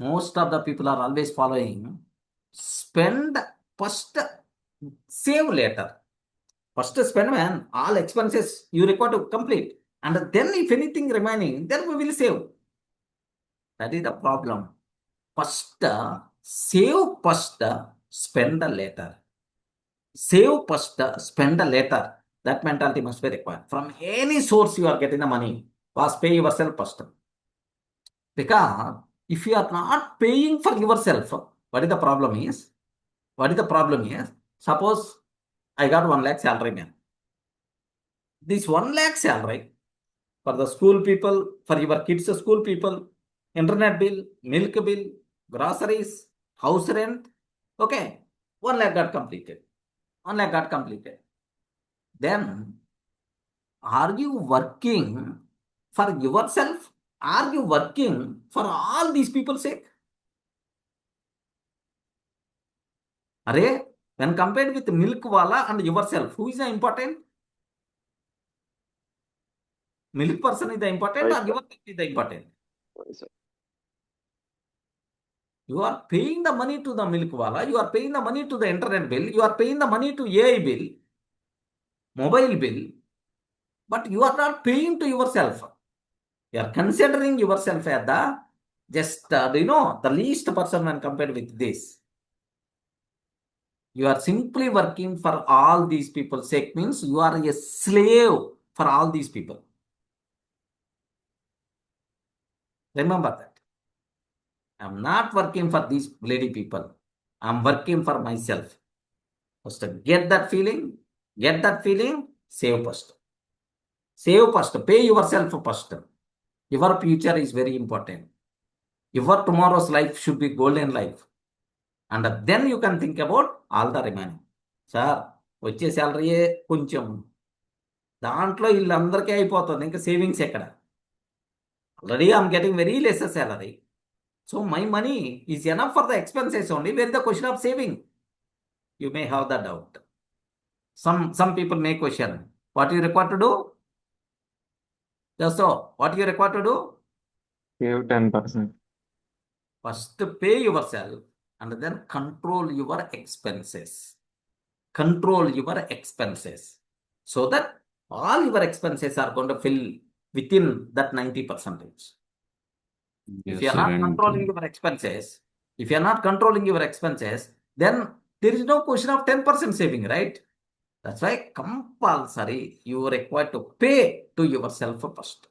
most of the people are always following spend first, save later. First spend when all expenses you require to complete. And then if anything remaining, then we will save. That is the problem. First, save first, spend later. Save first, spend later. That mentality must be required. From any source you are getting the money, first pay yourself first. Because if you are not paying for yourself, what is the problem is? What is the problem is? Suppose I got 1 lakh salary, man. This 1 lakh salary for the school people, for your kids' school people, internet bill, milk bill, groceries, house rent. Okay, 1 lakh got completed. 1 lakh got completed. Then, are you working for yourself? Are you working for all these people's sake? Array, when compared with milk wala and yourself, who is the important? Milk person is the important or yourself is the important? You are paying the money to the milk wala, you are paying the money to the internet bill, you are paying the money to AI bill, mobile bill, but you are not paying to yourself. You are considering yourself as the just, the least person when compared with this. You are simply working for all these people's sake, means you are a slave for all these people. Remember that. I am not working for these lady people. I am working for myself. First, get that feeling, save first. Save first, pay yourself first. Your future is very important. Your tomorrow's life should be golden life. And then you can think about all the remaining. Sir, వచ్చే శాలరీయే కొంచెం దాంట్లో వీళ్ళందరికీ అయిపోతుంది ఇంకా savings ఎక్కడ already I'm getting very less salary. So my money is enough for the expenses only. Where is the question of saving? You may have the doubt. Some people may question, what you require to do? Just so, what you require to do? Save 10%. First pay yourself and then control your expenses. Control your expenses so that all your expenses are going to fill within that 90%. Yes, If you are sir, not and controlling your expenses, then there is no question of 10% saving, right? That's why compulsory you require to pay to yourself first.